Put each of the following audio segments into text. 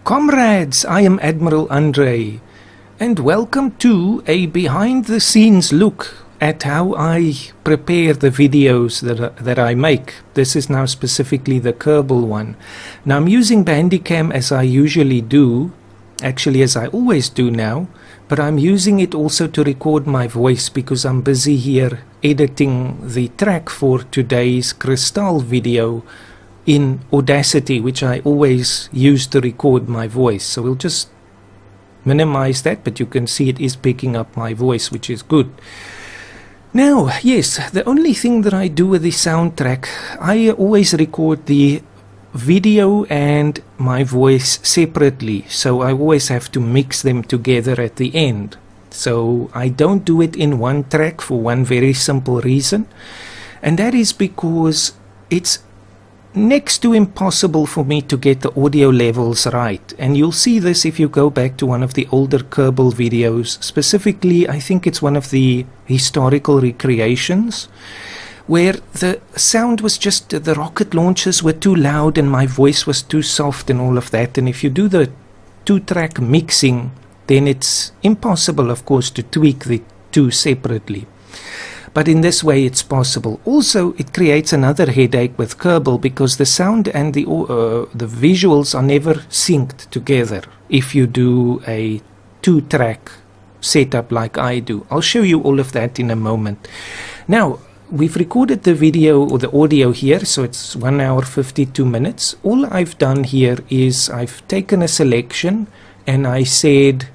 Comrades, I am Admiral Andre, and welcome to a behind-the-scenes look at how I prepare the videos that I make. This is now specifically the Kerbal one. Now I'm using Bandicam as I usually do, actually as I always do now, but I'm using it also to record my voice because I'm busy here editing the track for today's Crystal video in Audacity, which I always use to record my voice. So we'll just minimize that, but you can see it is picking up my voice, which is good. Now, yes, the only thing that I do with the soundtrack, I always record the video and my voice separately, so I always have to mix them together at the end. So I don't do it in one track for one very simple reason, and that is because it's next to impossible for me to get the audio levels right. And you'll see this if you go back to one of the older Kerbal videos, specifically I think it's one of the historical recreations, where the sound was just, the rocket launches were too loud and my voice was too soft and all of that. And if you do the two-track mixing, then it's impossible, of course, to tweak the two separately. But in this way it's possible. Also, it creates another headache with Kerbal because the sound and the visuals are never synced together if you do a two-track setup like I do. I'll show you all of that in a moment. Now, we've recorded the video or the audio here, so it's 1 hour 52 minutes. All I've done here is I've taken a selection and I said,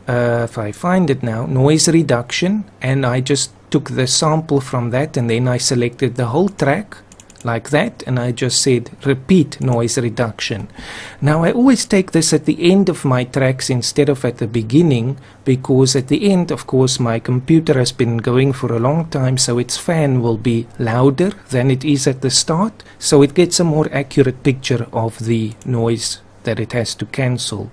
if I find it now, noise reduction, and I just took the sample from that and then I selected the whole track like that and I just said repeat noise reduction. Now I always take this at the end of my tracks instead of at the beginning, because at the end, of course, my computer has been going for a long time, so its fan will be louder than it is at the start, so it gets a more accurate picture of the noise that it has to cancel.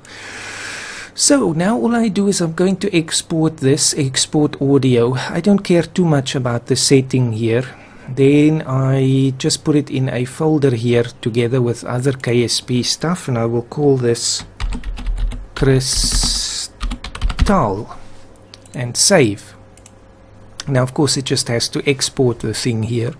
So now all I do is I'm going to export this, export audio. I don't care too much about the setting here. Then I just put it in a folder here together with other KSP stuff, and I will call this Crystal and save. Now of course it just has to export the thing here.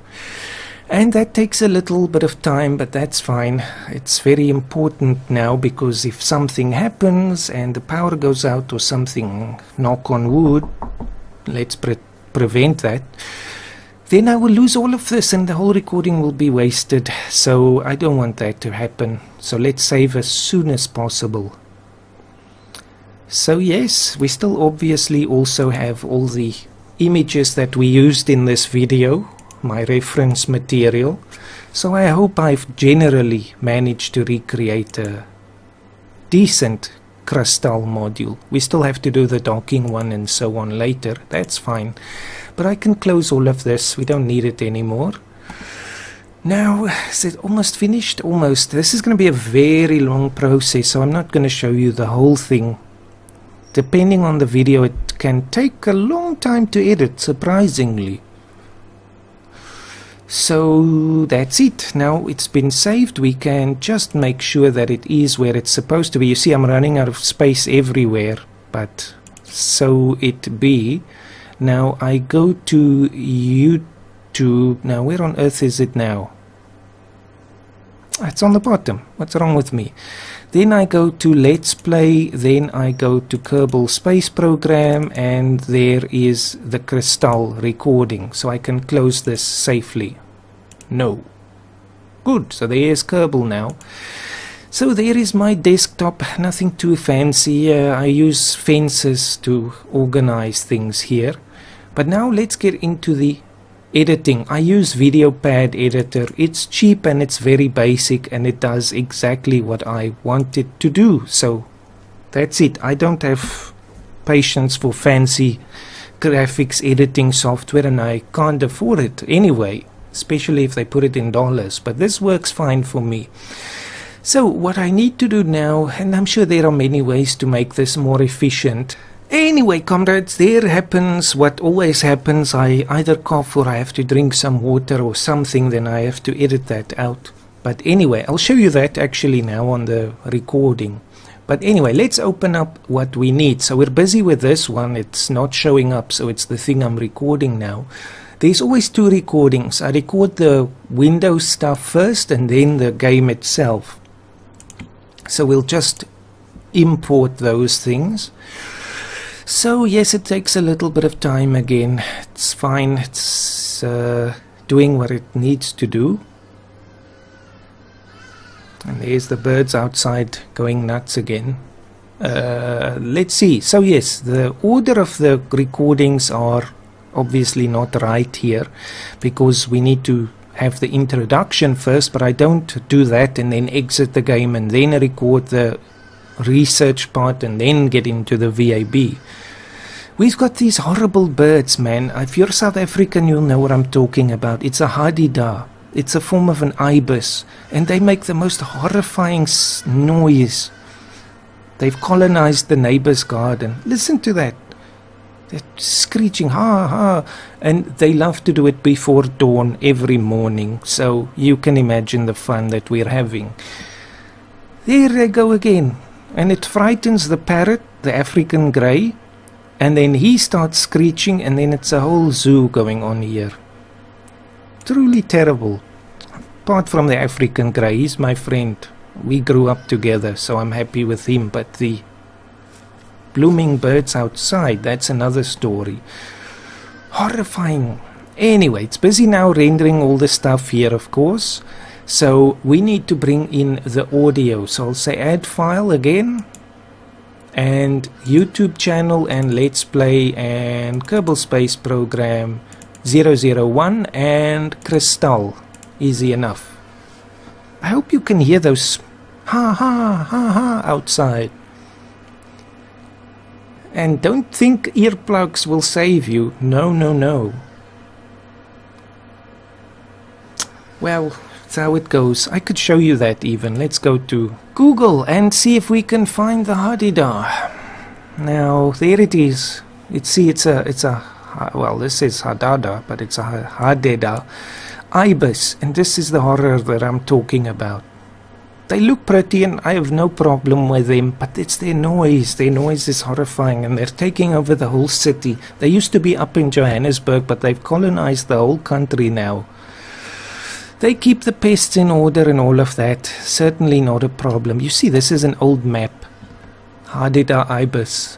And that takes a little bit of time, but that's fine. It's very important now because if something happens and the power goes out or something, knock on wood, let's prevent that, then I will lose all of this and the whole recording will be wasted. So I don't want that to happen. So let's save as soon as possible. So yes, we still obviously also have all the images that we used in this video, my reference material, so I hope I've generally managed to recreate a decent Crystal module. We still have to do the docking one and so on later, that's fine, but I can close all of this, we don't need it anymore. Now, is it almost finished? Almost. This is going to be a very long process, so I'm not going to show you the whole thing. Depending on the video, it can take a long time to edit, surprisingly. So that's it. Now it's been saved. We can just make sure that it is where it's supposed to be. You see, I'm running out of space everywhere, but so it be. Now I go to YouTube. Now where on earth is it now? It's on the bottom. What's wrong with me? Then I go to Let's Play, then I go to Kerbal Space Program, and there is the Crystal recording, so I can close this safely. No. Good, so there's Kerbal now. So there is my desktop, nothing too fancy. I use fences to organize things here. But now let's get into the editing. I use VideoPad editor. It's cheap and it's very basic and it does exactly what I want it to do. So that's it. I don't have patience for fancy graphics editing software and I can't afford it anyway, especially if they put it in dollars, but this works fine for me. So what I need to do now, and I'm sure there are many ways to make this more efficient. Anyway, comrades, there happens what always happens. I either cough or I have to drink some water or something, then I have to edit that out. But anyway, I'll show you that actually now on the recording. But anyway, let's open up what we need. So we're busy with this one. It's not showing up, so it's the thing I'm recording now. There's always two recordings. I record the Windows stuff first and then the game itself. So we'll just import those things. So yes, it takes a little bit of time again. It's fine. It's doing what it needs to do. And there's the birds outside going nuts again. Let's see. So yes, the order of the recordings are obviously not right here, because we need to have the introduction first, but I don't do that and then exit the game and then record the research part and then get into the VAB. We've got these horrible birds, man. If you're South African, you'll know what I'm talking about. It's a hadida. It's a form of an ibis, and they make the most horrifying noise. They've colonized the neighbor's garden. Listen to that. They're screeching, ha ha, and they love to do it before dawn every morning, so you can imagine the fun that we're having. There they go again, and it frightens the parrot, the African grey, and then he starts screeching, and then it's a whole zoo going on here. Truly terrible. Apart from the African grey, he's my friend. We grew up together, so I'm happy with him. But the blooming birds outside, that's another story. Horrifying. Anyway, it's busy now rendering all the stuff here, of course. So we need to bring in the audio. So I'll say add file again. And YouTube channel and Let's Play and Kerbal Space Program 001 and Crystal. Easy enough. I hope you can hear those ha ha ha ha outside. And don't think earplugs will save you. No, no, no. Well, that's how it goes. I could show you that even. Let's go to Google and see if we can find the hadida. Now, there it is. It's a well, this is hadada, but it's a hadida ibis, and this is the horror that I'm talking about. They look pretty and I have no problem with them, but it's their noise. Their noise is horrifying, and they're taking over the whole city. They used to be up in Johannesburg, but they've colonized the whole country now. They keep the pests in order and all of that. Certainly not a problem. You see, this is an old map. Hadida ibis.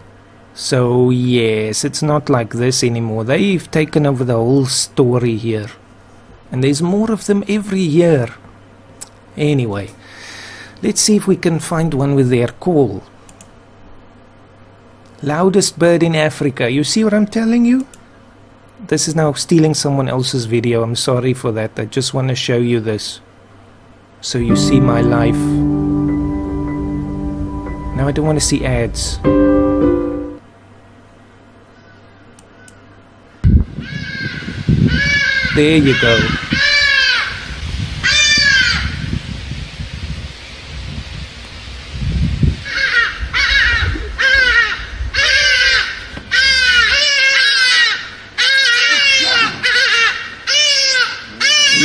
So yes, it's not like this anymore. They've taken over the whole story here. And there's more of them every year. Anyway, let's see if we can find one with their call. Loudest bird in Africa. You see what I'm telling you? This is now stealing someone else's video. I'm sorry for that. I just want to show you this, so you see my life. Now I don't want to see ads. There you go.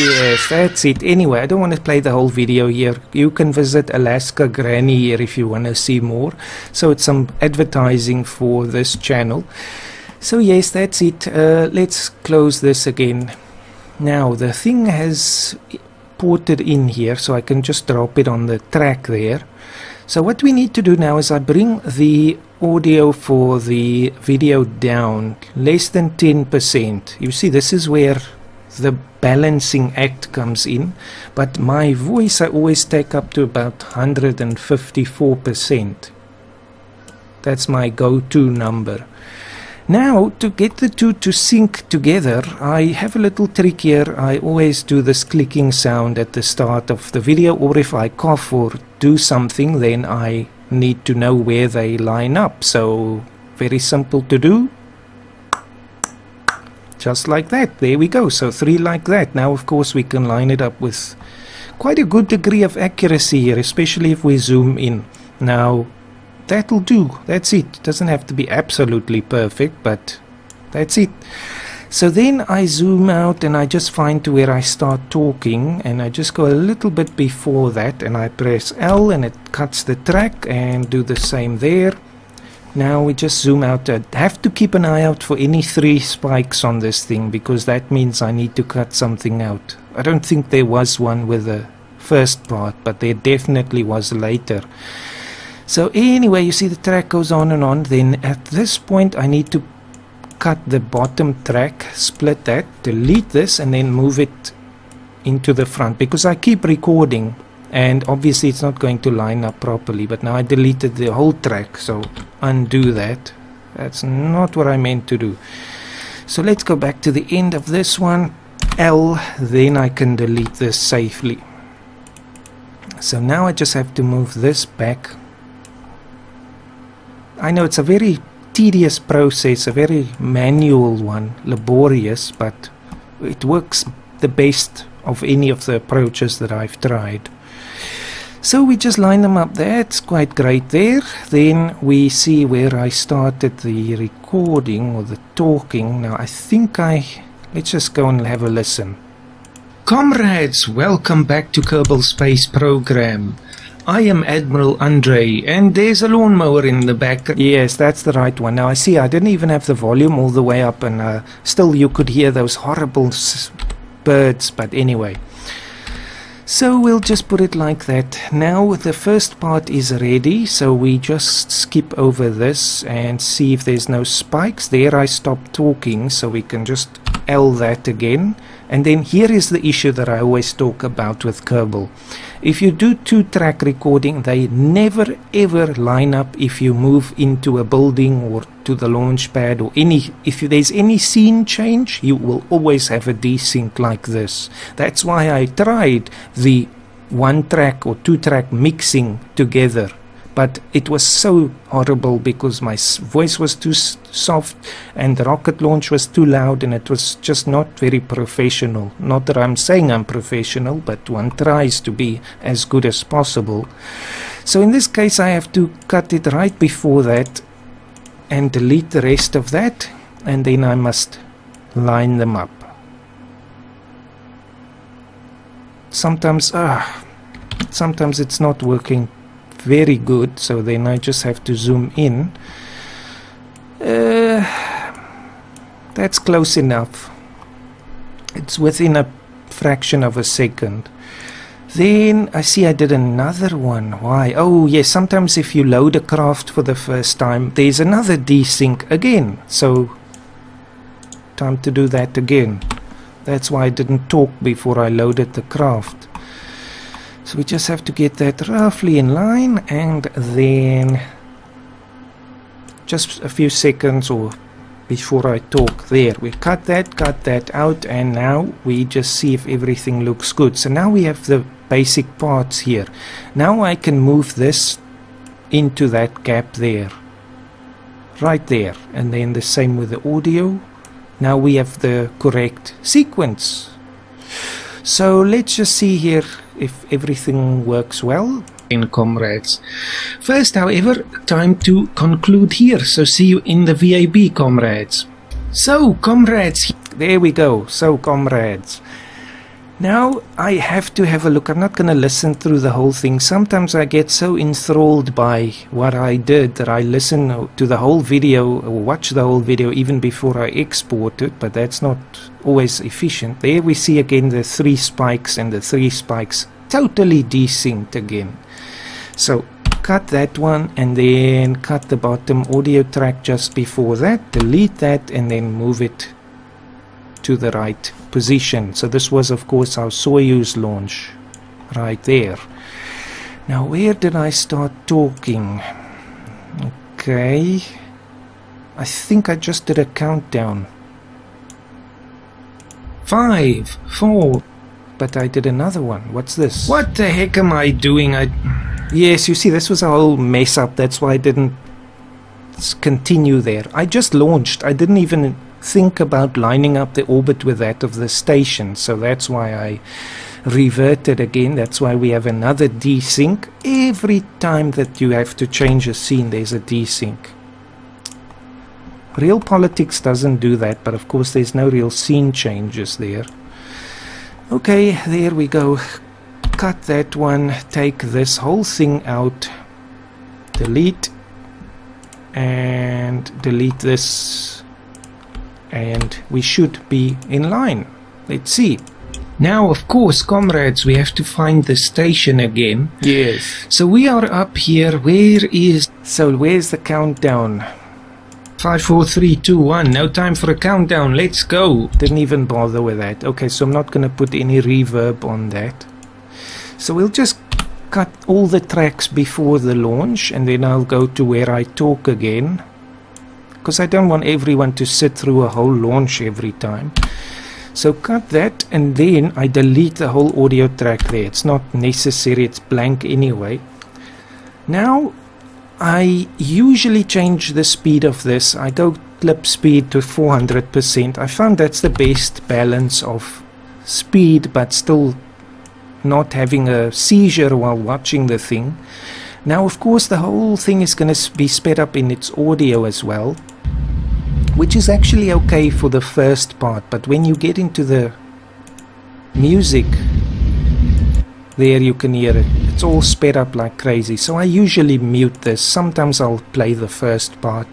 Yes, that's it. Anyway, I don't want to play the whole video here. You can visit Alaska Granny here if you want to see more. So it's some advertising for this channel. So yes, that's it. Let's close this again. Now the thing has ported in here, so I can just drop it on the track there. So what we need to do now is I bring the audio for the video down less than 10%. You see, this is where the balancing act comes in, but my voice I always take up to about 154%. That's my go-to number. Now, to get the two to sync together, I have a little trick here. I always do this clicking sound at the start of the video, or if I cough or do something, then I need to know where they line up. So, very simple to do. Just like that. There we go. So 3 like that. Now, of course, we can line it up with quite a good degree of accuracy here, especially if we zoom in. Now, that'll do. That's it. Doesn't have to be absolutely perfect, but that's it. So then I zoom out and I just find to where I start talking, and I just go a little bit before that and I press L and it cuts the track, and do the same there. Now we just zoom out. I have to keep an eye out for any 3 spikes on this thing, because that means I need to cut something out. I don't think there was one with the first part, but there definitely was later. So anyway, you see the track goes on and on. Then at this point I need to cut the bottom track, split that, delete this, and then move it into the front, because I keep recording and obviously it's not going to line up properly. But now I deleted the whole track, so undo that. That's not what I meant to do. So let's go back to the end of this one, L, then I can delete this safely. So now I just have to move this back. I know it's a very tedious process, a very manual one, laborious, but it works the best of any of the approaches that I've tried. So we just line them up there. It's quite great there. Then we see where I started the recording or the talking. Now I think let's just go and have a listen. Comrades, welcome back to Kerbal Space Program. I am Admiral Andre, and there's a lawnmower in the back. Yes, that's the right one. Now I see I didn't even have the volume all the way up, and still you could hear those horrible birds, but anyway. So we'll just put it like that. Now the first part is ready, so we just skip over this and see if there's no spikes. There I stopped talking, so we can just L that again. And then here is the issue that I always talk about with Kerbal. If you do 2-track recording, they never ever line up if you move into a building or to the launch pad, or if there's any scene change, you will always have a desync like this. That's why I tried the 1-track or 2-track mixing together. But it was so horrible because my voice was too soft and the rocket launch was too loud, and it was just not very professional. Not that I'm saying I'm professional, but one tries to be as good as possible. So in this case I have to cut it right before that and delete the rest of that, and then I must line them up. Sometimes it's not working very good, so then I just have to zoom in. That's close enough. It's within a fraction of a second. Then I see I did another one. Why? Oh yes, sometimes if you load a craft for the first time, there's another desync again, so time to do that again. That's why I didn't talk before I loaded the craft. So we just have to get that roughly in line, and then just a few seconds or before I talk, there we cut that out, and now we just see if everything looks good. So now we have the basic parts here. Now I can move this into that gap there, right there, and then the same with the audio. Now we have the correct sequence. So let's just see here if everything works well in Comrades. First, however, time to conclude here. So see you in the VAB, Comrades. So, Comrades, there we go. So, Comrades. Now I have to have a look. I'm not going to listen through the whole thing. Sometimes I get so enthralled by what I did that I listen to the whole video or watch the whole video even before I export it, but that's not always efficient. There we see again the 3 spikes, and the 3 spikes totally desynced again. So cut that one, and then cut the bottom audio track just before that, delete that, and then move it to the right position. So this was of course our Soyuz launch right there. Now where did I start talking? Okay, I think I just did a countdown. 5, 4, but I did another one. What's this? What the heck am I doing? Yes, you see, this was a whole mess up. That's why I didn't continue there. I just launched. I didn't even think about lining up the orbit with that of the station, so that's why I reverted again. That's why we have another desync. Every time that you have to change a scene, there's a desync. Real Politics doesn't do that, but of course there's no real scene changes there. Okay, there we go. Cut that one, take this whole thing out, delete, and delete this, and we should be in line. Let's see. Now, of course, comrades, we have to find the station again. Yes. So we are up here. Where's the countdown? 5, 4, 3, 2, 1. No time for a countdown. Let's go. Didn't even bother with that. Okay, so I'm not going to put any reverb on that. So we'll just cut all the tracks before the launch, and then I'll go to where I talk again, because I don't want everyone to sit through a whole launch every time. So cut that, and then I delete the whole audio track there. It's not necessary, it's blank anyway. Now I usually change the speed of this. I go clip speed to 400%. I found that's the best balance of speed but still not having a seizure while watching the thing. Now of course the whole thing is going to be sped up in its audio as well, which is actually okay for the first part, but when you get into the music, there you can hear it. It's all sped up like crazy. So I usually mute this. Sometimes I'll play the first part.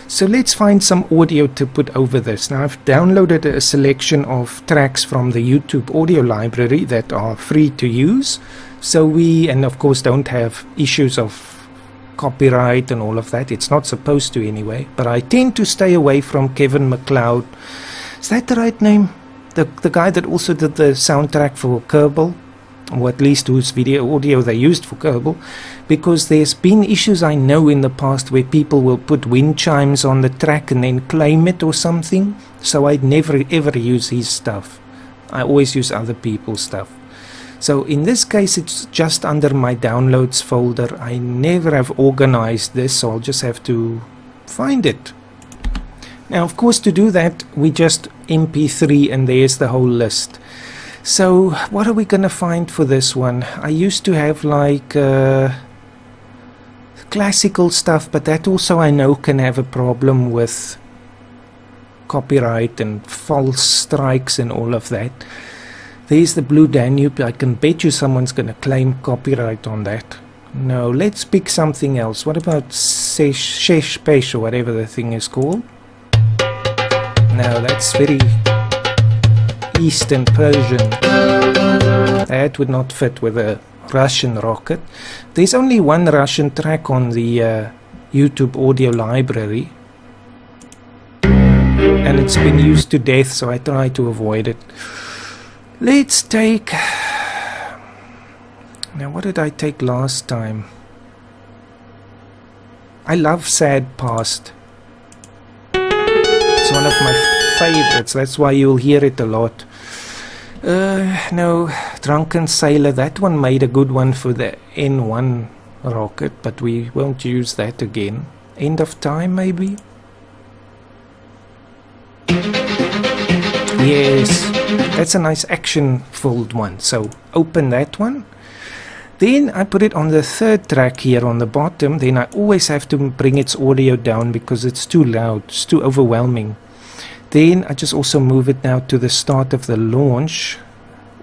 So let's find some audio to put over this. Now I've downloaded a selection of tracks from the YouTube audio library that are free to use. So and of course don't have issues of copyright and all of that. It's not supposed to anyway. But I tend to stay away from Kevin MacLeod. Is that the right name? The guy that also did the soundtrack for Kerbal, or at least whose video audio they used for Kerbal, because there's been issues I know in the past where people will put wind chimes on the track and then claim it or something. So I'd never ever use his stuff. I always use other people's stuff. So in this case it's just under my downloads folder. I never have organized this, so I'll just have to find it. Now of course to do that we just MP3 and there's the whole list. So what are we going to find for this one? I used to have like classical stuff, but that also I know can have a problem with copyright and false strikes and all of that. There's the Blue Danube. I can bet you someone's going to claim copyright on that. No, let's pick something else. What about Shesh or whatever the thing is called? No, that's very Eastern Persian. That would not fit with a Russian rocket. There's only one Russian track on the YouTube audio library, and it's been used to death, so I try to avoid it. Let's take... Now what did I take last time? I love Sad Past. It's one of my favorites, that's why you'll hear it a lot. No, Drunken Sailor, that one made a good one for the N1 rocket, but we won't use that again. End of Time maybe? Yes, that's a nice action-filled one, so open that one. Then I put it on the third track here on the bottom. Then I always have to bring its audio down because it's too loud, it's too overwhelming. Then I just also move it now to the start of the launch.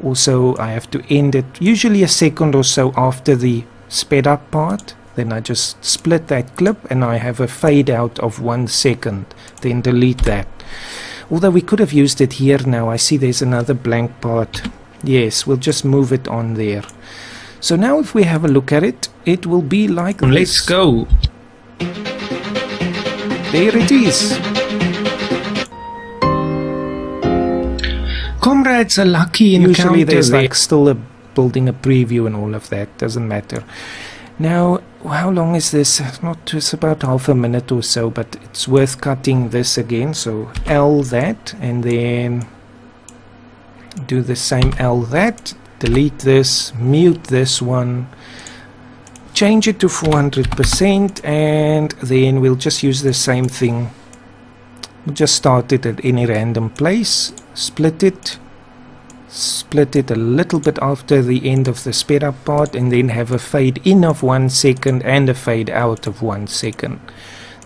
Also I have to end it usually a second or so after the sped up part. Then I just split that clip and I have a fade out of 1 second. Then delete that. Although we could have used it here now. I see there's another blank part. Yes, we'll just move it on there. So now if we have a look at it, it will be like this. Let's go. There it is. Comrades, a lucky encounter. Usually there's like still building a preview and all of that. Doesn't matter. Now, how long is this? It's about half a minute or so, but it's worth cutting this again. So L that, and then do the same L that. Delete this, mute this one, change it to 400%, and then we'll just use the same thing. We'll just start it at any random place, split it a little bit after the end of the sped up part, and then have a fade in of 1 second and a fade out of 1 second.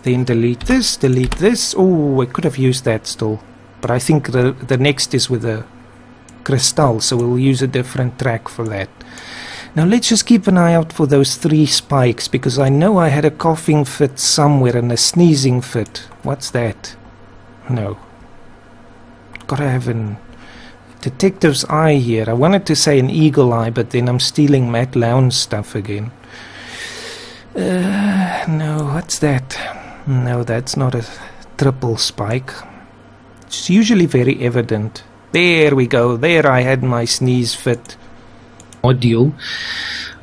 Then delete this, delete this. Oh, I could have used that still. But I think the next is with the crystal, so we'll use a different track for that. Now let's just keep an eye out for those 3 spikes, because I know I had a coughing fit somewhere and a sneezing fit. What's that? No. Gotta have a detective's eye here. I wanted to say an eagle eye, but then I'm stealing Matt Lowndes stuff again. No, what's that? No, that's not a triple spike. It's usually very evident. There we go. There I had my sneeze fit. Module.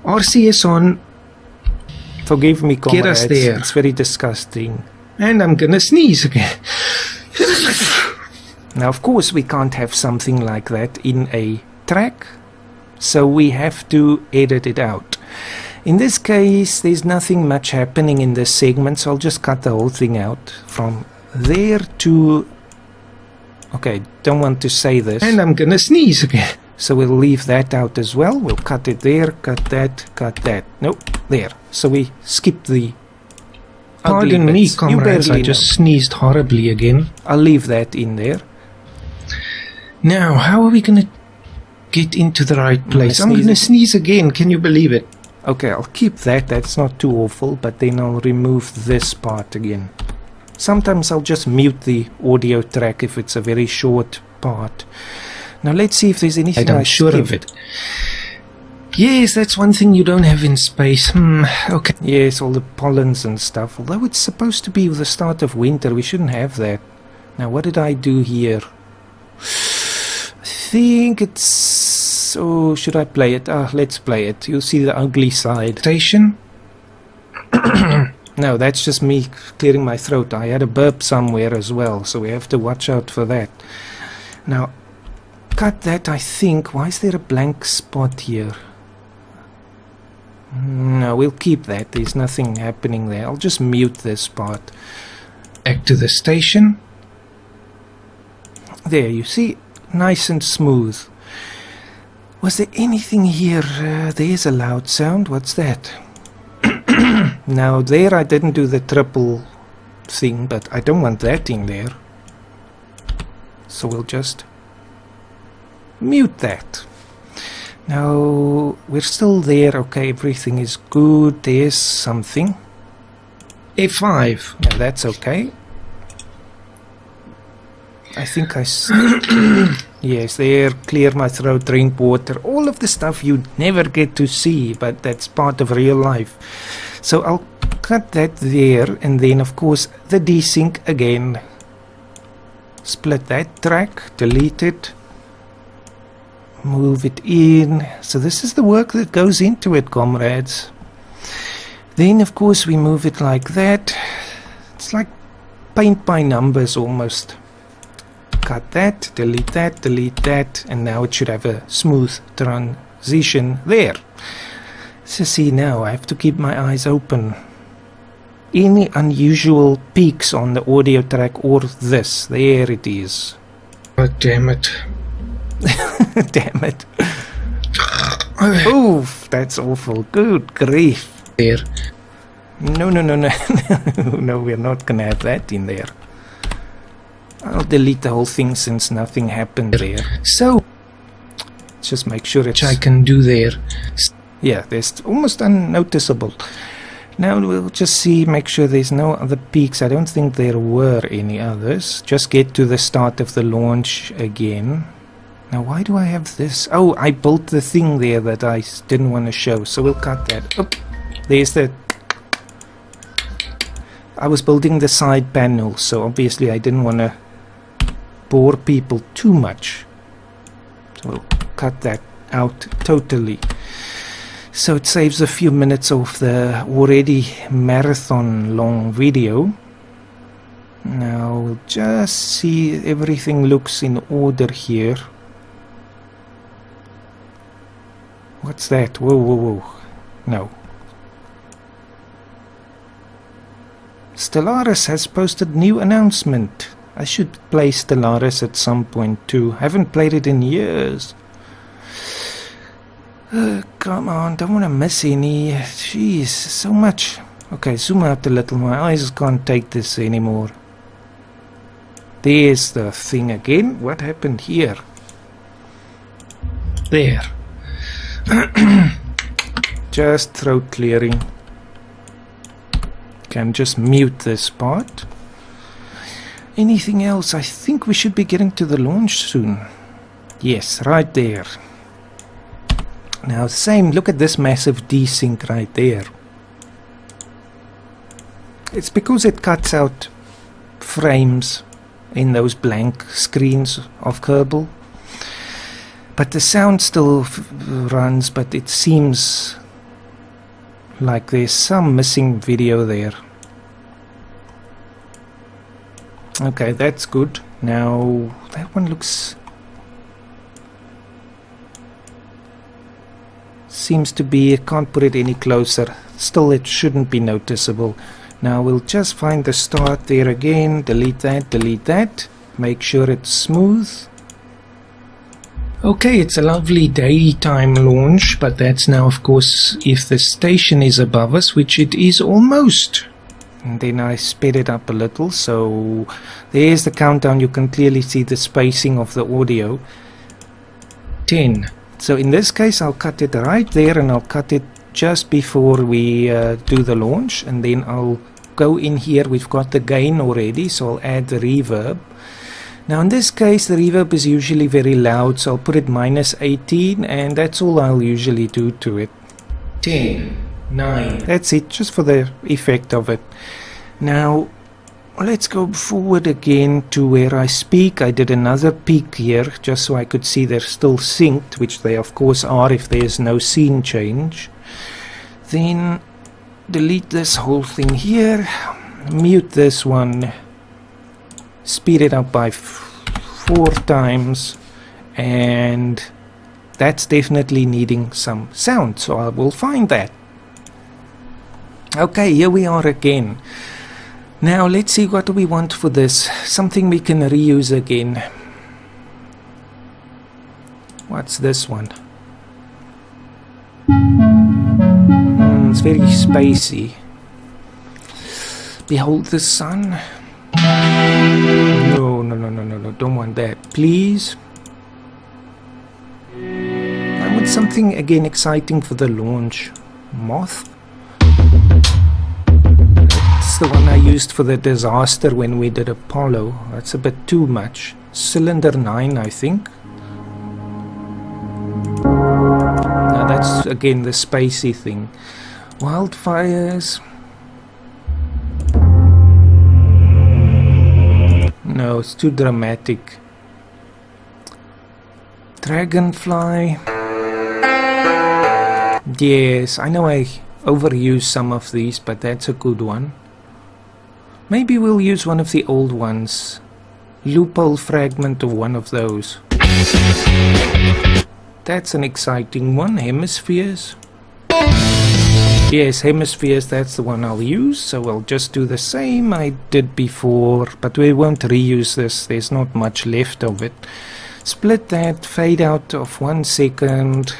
RCS on. Forgive me, comrades. Get us there. It's very disgusting. And I'm gonna sneeze again. Now, of course, we can't have something like that in a track, so we have to edit it out. In this case, there's nothing much happening in this segment, so I'll just cut the whole thing out from there to... Okay, don't want to say this. And I'm gonna sneeze again. So we'll leave that out as well. We'll cut it there, cut that. Nope, there. So we skip the... Pardon me, comrades, I just sneezed horribly again. I'll leave that in there. Now, how are we gonna get into the right place? I'm gonna sneeze again, can you believe it? Okay, I'll keep that, that's not too awful, but then I'll remove this part again. Sometimes I'll just mute the audio track if it's a very short part. Now let's see if there's anything I'm sure of it. Yes, that's one thing you don't have in space. Okay. Yes, all the pollens and stuff. Although it's supposed to be the start of winter, we shouldn't have that. Now what did I do here? I think it's... Oh, should I play it? Let's play it. You'll see the ugly side. Station? No, that's just me clearing my throat. I had a burp somewhere as well, so we have to watch out for that. Now, cut that, I think. Why is there a blank spot here? No, we'll keep that. There's nothing happening there. I'll just mute this part. Back to the station. There, you see? Nice and smooth. Was there anything here? There's a loud sound. What's that? Now, there I didn't do the triple thing, but I don't want that in there. So we'll just mute that. Now, we're still there. Okay, everything is good. There's something. F5. Now, that's okay. I think yes, there, clear my throat, drink water, all of the stuff you'd never get to see, but that's part of real life. So I'll cut that there, and then of course the desync again. Split that track, delete it, move it in. So this is the work that goes into it, comrades. Then of course we move it like that. It's like paint by numbers almost. Cut that, delete that, and now it should have a smooth transition there. So see, now I have to keep my eyes open. Any unusual peaks on the audio track or this, there it is. Oh, damn it. Damn it. Oof, that's awful. Good grief. There. No. No, we're not gonna have that in there. I'll delete the whole thing since nothing happened there. So, let's just make sure it's... Which I can do there. Yeah, there's almost unnoticeable. Now we'll just see, make sure there's no other peaks. I don't think there were any others. Just get to the start of the launch again. Now why do I have this? Oh, I built the thing there that I didn't want to show. So we'll cut that. Oop, there's the... I was building the side panel, so obviously I didn't want to bore people too much. So we'll cut that out totally. So it saves a few minutes of the already marathon long video. Now we'll just see everything looks in order here. What's that? Whoa. No. Stellaris has posted new announcement. I should play Stellaris at some point too. Haven't played it in years. Come on, don't want to miss any. Jeez, so much Okay, zoom out a little. My eyes can't take this anymore. There's the thing again. What happened here? There. Just throat clearing. Can just mute this part. Anything else? I think we should be getting to the launch soon. Yes, right there. Now same, look at this massive desync right there. It's because it cuts out frames in those blank screens of Kerbal. But the sound still runs, but it seems like there's some missing video there. Okay, that's good. Now that one looks... seems to be... I can't put it any closer. Still, it shouldn't be noticeable. Now we'll just find the start there again. Delete that. Make sure it's smooth. Okay, it's a lovely daytime launch, but that's now, of course, if the station is above us, which it is almost. And then I sped it up a little, so there's the countdown. You can clearly see the spacing of the audio. 10. So in this case, I'll cut it right there, and I'll cut it just before we do the launch, and then I'll go in here. We've got the gain already, so I'll add the reverb. Now in this case the reverb is usually very loud, so I'll put it -18, and that's all I'll usually do to it. 10, 9. That's it, just for the effect of it. Now let's go forward again to where I speak. I did another peek here just so I could see they're still synced, which they of course are if there's no scene change. Then delete this whole thing here, mute this one, speed it up by 4 times, and that's definitely needing some sound, so I will find that. Okay, here we are again. Now let's see, what do we want for this? Something we can reuse again. What's this one? It's very spacey. Behold the sun. No, don't want that, please. I want something again exciting for the launch. Moth? That's the one I used for the disaster when we did Apollo. That's a bit too much. Cylinder 9, I think. Now that's again the spacey thing. Wildfires. No, it's too dramatic. Dragonfly. Yes, I know I overuse some of these, but that's a good one. Maybe we'll use one of the old ones. Loophole fragment of one of those. That's an exciting one. Hemispheres. Yes, hemispheres, that's the one I'll use, so I'll just do the same I did before, but we won't reuse this, there's not much left of it. Split that, fade out of 1 second,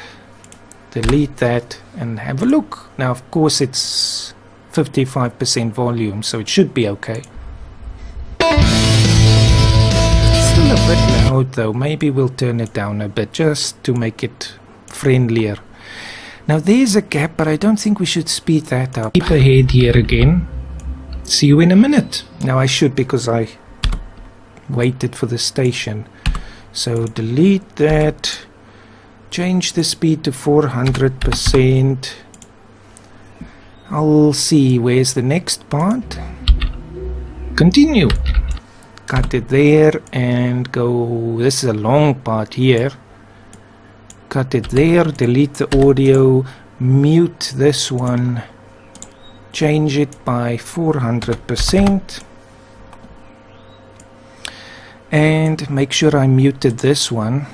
delete that, and have a look. Now of course it's 55% volume, so it should be okay. Still a bit loud though, maybe we'll turn it down a bit just to make it friendlier. Now there's a gap, but I don't think we should speed that up. Keep ahead here again. See you in a minute. Now I should, because I waited for the station. So delete that. Change the speed to 400%. I'll see where's the next part. Continue. Cut it there and go. This is a long part here. Cut it there, delete the audio, mute this one, change it by 400%, and make sure I muted this one.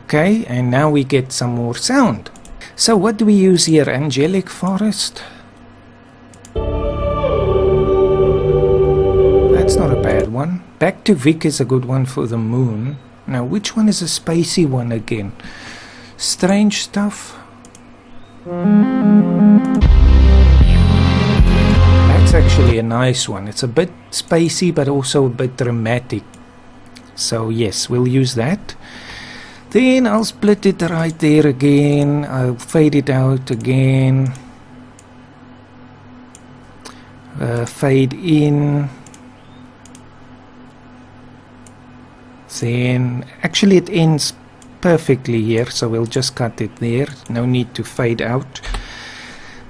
Okay, and now we get some more sound. So what do we use here? Angelic Forest? That's not a bad one. Back to Vic is a good one for the moon. Now, which one is a spacey one again? Strange Stuff. actually a nice one. It's a bit spacey but also a bit dramatic. So yes, we'll use that. Then I'll split it right there again. I'll fade it out again. Fade in. Then actually it ends perfectly here, so we'll just cut it there. No need to fade out.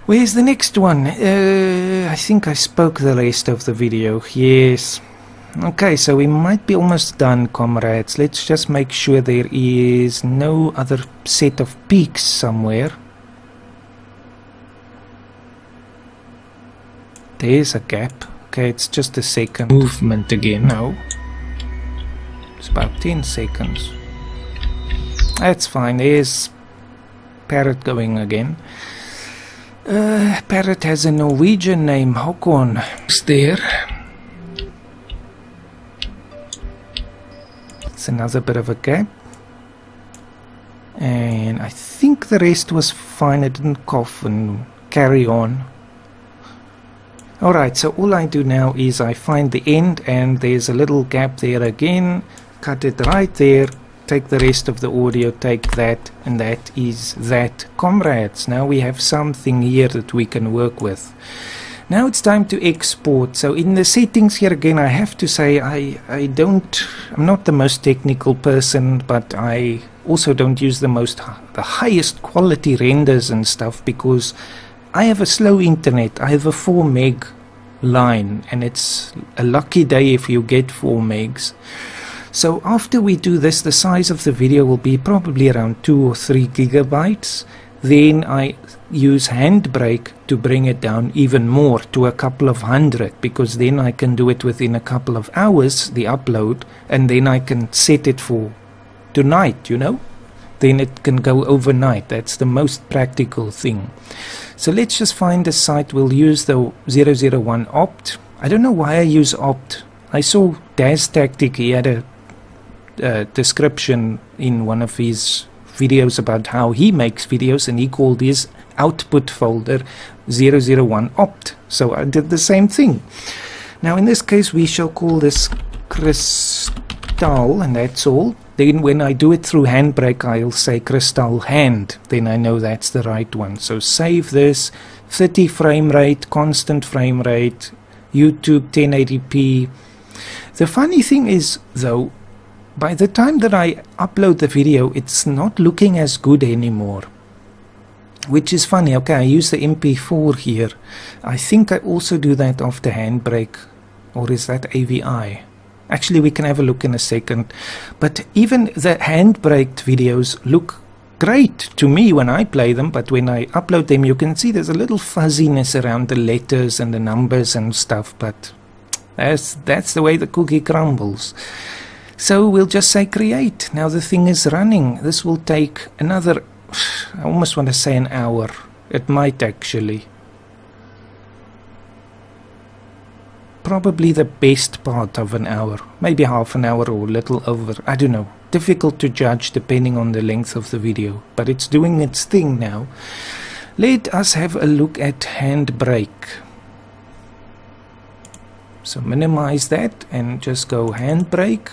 Where's the next one? I think I spoke the rest of the video. Yes. Okay, so we might be almost done, comrades. Let's just make sure there is no other set of peaks somewhere. There's a gap. Okay, it's just a second. Movement again. No. It's about 10 seconds. That's fine. There's Parrot going again. Parrot has a Norwegian name, Håkon. It's there. It's another bit of a gap. And I think the rest was fine. I didn't cough and carry on. Alright, so all I do now is I find the end and there's a little gap there again. Cut it right there. Take the rest of the audio, take that, and that is that. Comrades, now we have something here that we can work with. Now it's time to export. So in the settings here again, I have to say I'm not the most technical person, but I also don't use the highest quality renders and stuff because I have a slow internet. I have a 4 meg line and it's a lucky day if you get 4 megs. So after we do this, the size of the video will be probably around 2 or 3 gigabytes. Then I use Handbrake to bring it down even more to a couple of hundred, because then I can do it within a couple of hours, the upload, and then I can set it for tonight, you know. Then it can go overnight. That's the most practical thing. So let's just find a site. We'll use the 001 opt. I don't know why I use opt. I saw Daz Tactic, he had a description in one of his videos about how he makes videos, and he called his output folder 001 opt. So I did the same thing. Now in this case we shall call this Crystal, and that's all. Then when I do it through Handbrake, I'll say Crystal Hand, then I know that's the right one. So save this, 30 frame rate, constant frame rate, YouTube 1080p. The funny thing is though, by the time that I upload the video, it's not looking as good anymore, which is funny. Okay, I use the MP4 here. I think I also do that after Handbrake, or is that AVI? Actually, we can have a look in a second. But even the Handbraked videos look great to me when I play them, but when I upload them, you can see there's a little fuzziness around the letters and the numbers and stuff, but that's the way the cookie crumbles. So we'll just say create. Now the thing is running. This will take another, I almost want to say an hour. It might actually. Probably the best part of an hour. Maybe half an hour or a little over. I don't know. Difficult to judge depending on the length of the video. But it's doing its thing now. Let us have a look at Handbrake. So minimize that and just go Handbrake.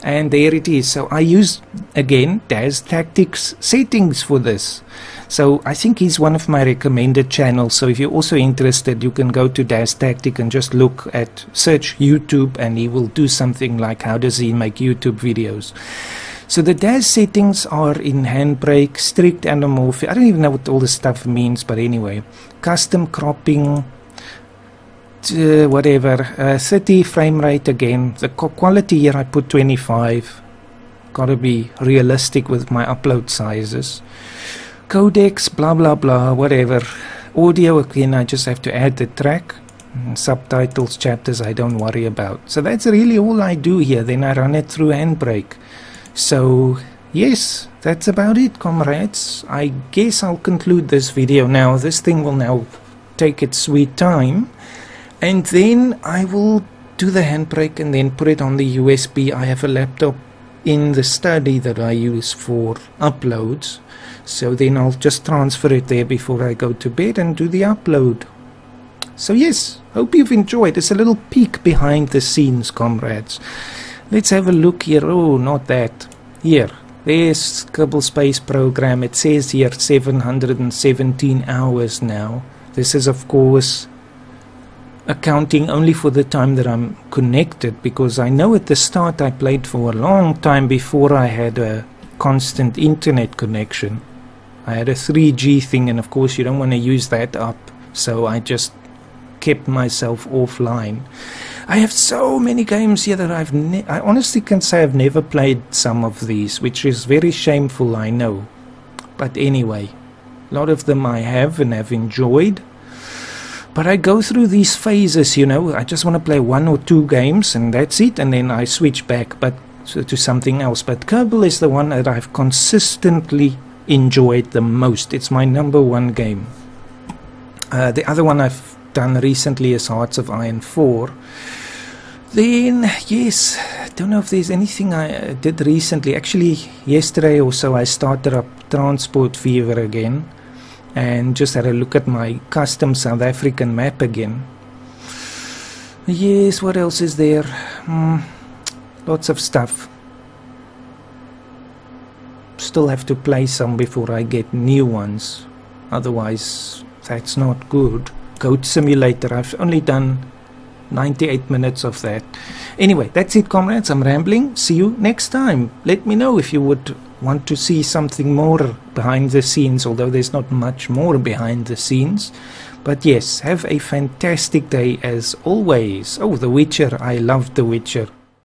And there it is. So I use again Daz Tactics settings for this. So I think he's one of my recommended channels. So if you're also interested, you can go to Daz Tactic and just search YouTube, and he will do something like how does he make YouTube videos. So the Daz settings are in Handbrake, strict anamorphic. I don't even know what all this stuff means, but anyway, custom cropping. Whatever, 30 frame rate again. The quality here I put 25. Gotta be realistic with my upload sizes. Codecs, blah blah blah, whatever. Audio again, I just have to add the track. Subtitles, chapters, I don't worry about. So that's really all I do here. Then I run it through Handbrake. So yes, that's about it, comrades. I guess I'll conclude this video now. This thing will now take its sweet time. And then I will do the Handbrake and then put it on the USB. I have a laptop in the study that I use for uploads. So then I'll just transfer it there before I go to bed and do the upload. So yes, hope you've enjoyed. It's a little peek behind the scenes, comrades. Let's have a look here. Oh, not that. Here. There's Kerbal Space Program. It says here 717 hours now. This is, of course, accounting only for the time that I'm connected, because I know at the start I played for a long time before I had a constant internet connection. I had a 3G thing, and of course you don't want to use that up, so I just kept myself offline. I have so many games here that I honestly can say I've never played some of these, which is very shameful, I know. But anyway, a lot of them I have and have enjoyed. But I go through these phases, you know. I just want to play 1 or 2 games and that's it, and then I switch back to something else. But Kerbal is the one that I've consistently enjoyed the most. It's my #1 game. The other one I've done recently is Hearts of Iron 4. Then, yes, I don't know if there's anything I did recently. Actually, yesterday or so I started up Transport Fever again and just had a look at my custom South African map again. Yes, what else is there? Lots of stuff. Still have to play some before I get new ones. Otherwise, that's not good. Goat Simulator, I've only done 98 minutes of that. Anyway, that's it, comrades. I'm rambling. See you next time. Let me know if you would want to see something more behind the scenes, although there's not much more behind the scenes. But yes, have a fantastic day as always. Oh, The Witcher. I loved The Witcher.